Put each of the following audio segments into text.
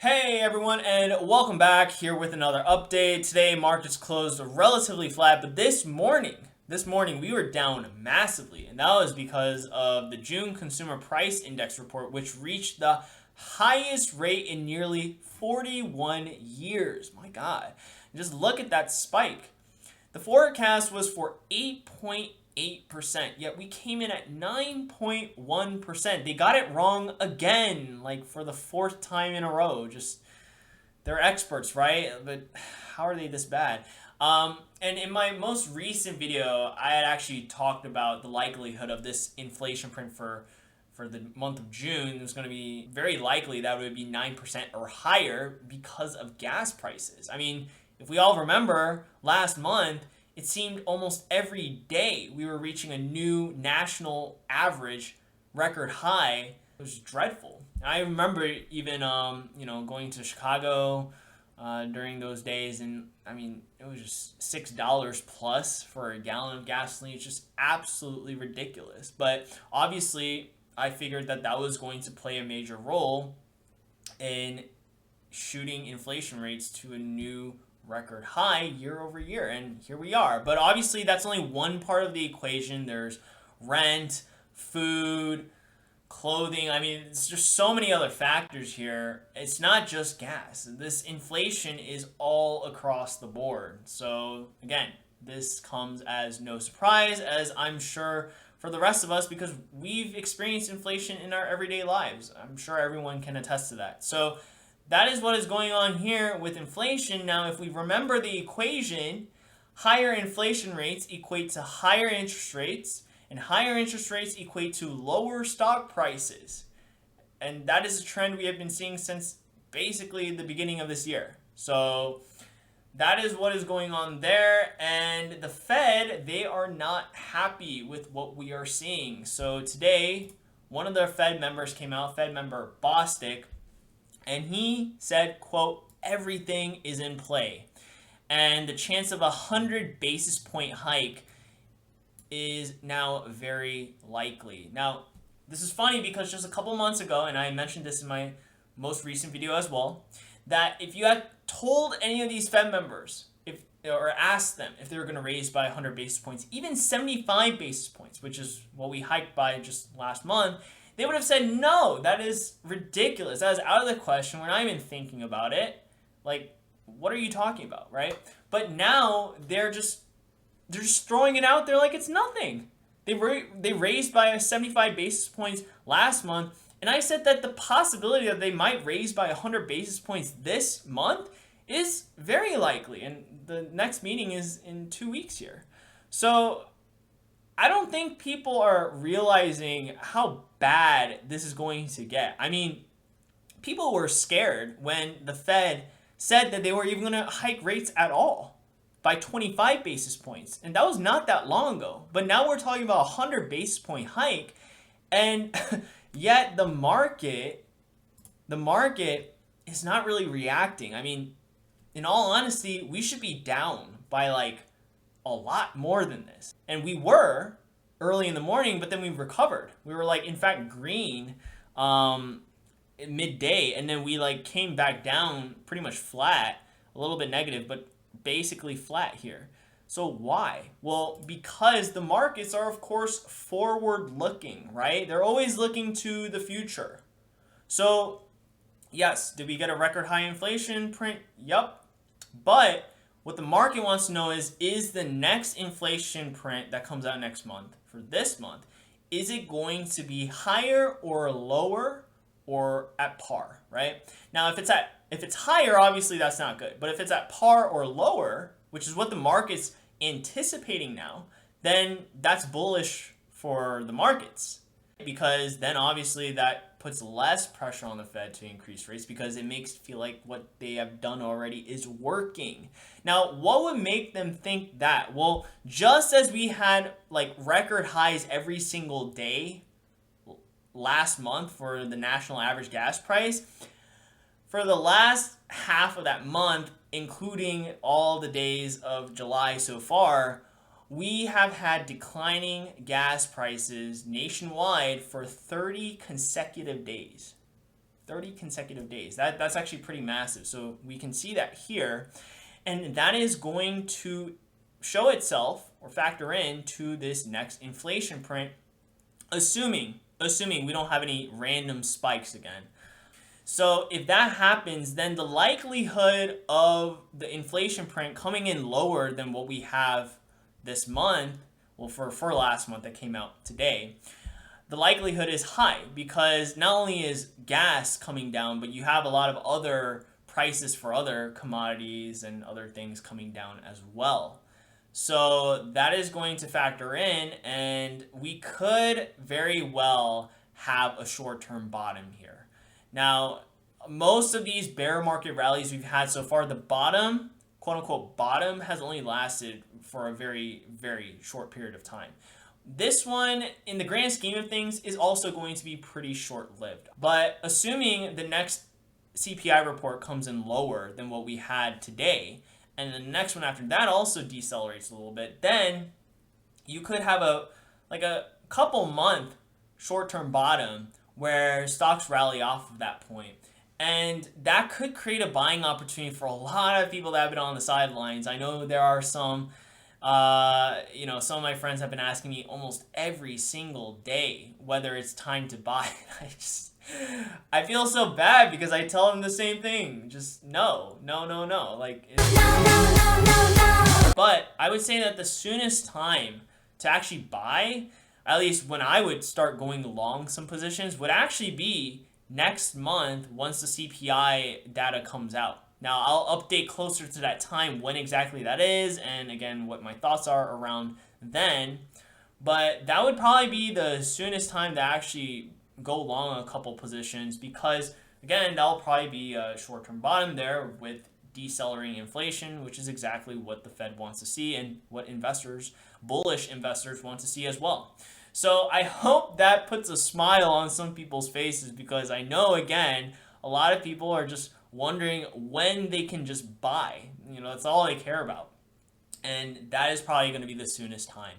Hey everyone, and welcome back here with another update. Today markets closed relatively flat, but this morning we were down massively, and that was because of the June Consumer Price Index report, which reached the highest rate in nearly 41 years. My God, just look at that spike. The forecast was for 8.8%, yet we came in at 9.1%. They got it wrong again, like for the fourth time in a row. Just, they're experts, right? But how are they this bad? And in my most recent video, I had actually talked about the likelihood of this inflation print for the month of June. It was going to be very likely that it would be 9% or higher because of gas prices. I mean, if we all remember last month, it seemed almost every day we were reaching a new national average record high. It was dreadful. I remember even going to Chicago during those days, and I mean it was just $6 plus for a gallon of gasoline. It's just absolutely ridiculous. But obviously, I figured that was going to play a major role in shooting inflation rates to a new record high year over year, and here we are. But obviously that's only one part of the equation. There's rent, food, clothing. I mean, it's just so many other factors here. It's not just gas. This inflation is all across the board. So again, this comes as no surprise, as I'm sure for the rest of us, because we've experienced inflation in our everyday lives. I'm sure everyone can attest to that. So that is what is going on here with inflation. Now, if we remember the equation, higher inflation rates equate to higher interest rates, and higher interest rates equate to lower stock prices. And that is a trend we have been seeing since basically the beginning of this year. So that is what is going on there. And the Fed, they are not happy with what we are seeing. So today, one of their Fed members came out, Fed member Bostic, and he said, quote, "Everything is in play." And the chance of 100 basis point hike is now very likely. Now, this is funny because just a couple months ago, and I mentioned this in my most recent video as well, that if you had told any of these Fed members, or asked them if they were going to raise by 100 basis points, even 75 basis points, which is what we hiked by just last month, they would have said, no, that is ridiculous. That is out of the question. We're not even thinking about it. Like, what are you talking about, right? But now they're just throwing it out there like it's nothing. They raised by 75 basis points last month, and I said that the possibility that they might raise by 100 basis points this month is very likely, and the next meeting is in 2 weeks here. So I don't think people are realizing how bad this is going to get. I mean, people were scared when the Fed said that they were even going to hike rates at all by 25 basis points. And that was not that long ago. But now we're talking about a 100 basis point hike. And yet the market is not really reacting. I mean, in all honesty, we should be down by like a lot more than this. And we were early in the morning, but then we recovered. We were like, in fact, green at midday, and then we like came back down pretty much flat, a little bit negative, but basically flat here. So why? Well, because the markets are, of course, forward looking, right? They're always looking to the future. So yes, did we get a record high inflation print? Yup. But what the market wants to know is the next inflation print that comes out next month, for this month, is it going to be higher or lower or at par, right? Now, if it's higher, obviously that's not good. But if it's at par or lower, which is what the market's anticipating now, then that's bullish for the markets, because then obviously that puts less pressure on the Fed to increase rates, because it makes it feel like what they have done already is working. Now, what would make them think that? Well, just as we had like record highs every single day last month for the national average gas price, for the last half of that month, including all the days of July so far, we have had declining gas prices nationwide for 30 consecutive days. 30 consecutive days. That's actually pretty massive. So we can see that here. And that is going to show itself or factor in to this next inflation print, assuming we don't have any random spikes again. So if that happens, then the likelihood of the inflation print coming in lower than what we have this month, well, for last month that came out today, the likelihood is high because not only is gas coming down, but you have a lot of other prices for other commodities and other things coming down as well. So that is going to factor in, and we could very well have a short-term bottom here. Now, most of these bear market rallies we've had so far, the bottom, quote-unquote bottom, has only lasted for a very, very short period of time. This one, in the grand scheme of things, is also going to be pretty short-lived. But assuming the next CPI report comes in lower than what we had today, and the next one after that also decelerates a little bit, then you could have a couple month short-term bottom where stocks rally off of that point. And that could create a buying opportunity for a lot of people that have been on the sidelines. I know there are some, some of my friends have been asking me almost every single day whether it's time to buy. I feel so bad because I tell them the same thing. Just no. Like, no. But I would say that the soonest time to actually buy, at least when I would start going long some positions, would actually be next month once the CPI data comes out. Now, I'll update closer to that time when exactly that is, and again, what my thoughts are around then. But that would probably be the soonest time to actually go long a couple positions because, again, that'll probably be a short-term bottom there with decelerating inflation, which is exactly what the Fed wants to see and what bullish investors want to see as well. So I hope that puts a smile on some people's faces because I know, again, a lot of people are just wondering when they can just buy. That's all they care about. And that is probably going to be the soonest time.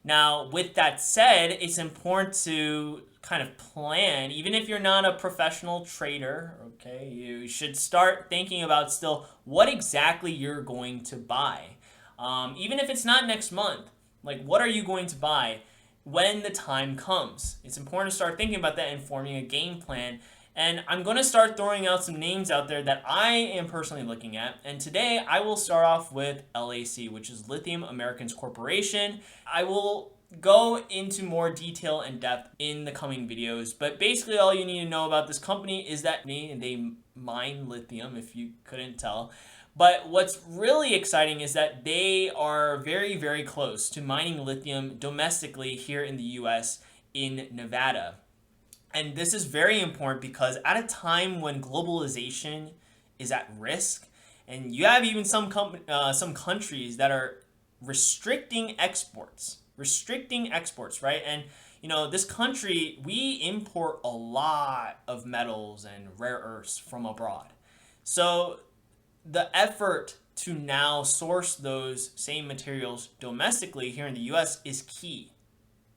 Now, with that said, it's important to kind of plan, even if you're not a professional trader, okay, you should start thinking about still what exactly you're going to buy. Even if it's not next month, like what are you going to buy when the time comes? It's important to start thinking about that and forming a game plan. And I'm going to start throwing out some names out there that I am personally looking at. And today I will start off with LAC, which is Lithium Americans Corporation. I will go into more detail and depth in the coming videos. But basically all you need to know about this company is that they mine lithium, if you couldn't tell. But what's really exciting is that they are very, very close to mining lithium domestically here in the US in Nevada. And this is very important because at a time when globalization is at risk, and you have even some countries that are restricting exports, right? And this country, we import a lot of metals and rare earths from abroad. So the effort to now source those same materials domestically here in the US is key.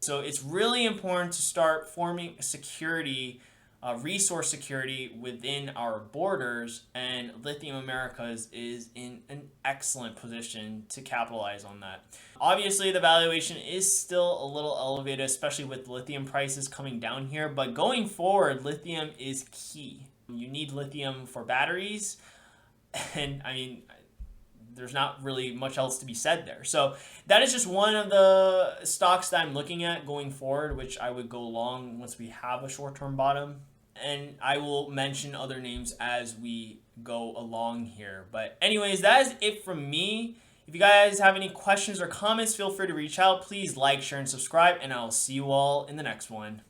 So it's really important to start forming security, resource security within our borders, and Lithium Americas is in an excellent position to capitalize on that. Obviously, the valuation is still a little elevated, especially with lithium prices coming down here, but going forward, lithium is key. You need lithium for batteries, and there's not really much else to be said there. So that is just one of the stocks that I'm looking at going forward, which I would go long once we have a short-term bottom. And I will mention other names as we go along here. But anyways, that is it from me. If you guys have any questions or comments, feel free to reach out. Please like, share, and subscribe, and I'll see you all in the next one.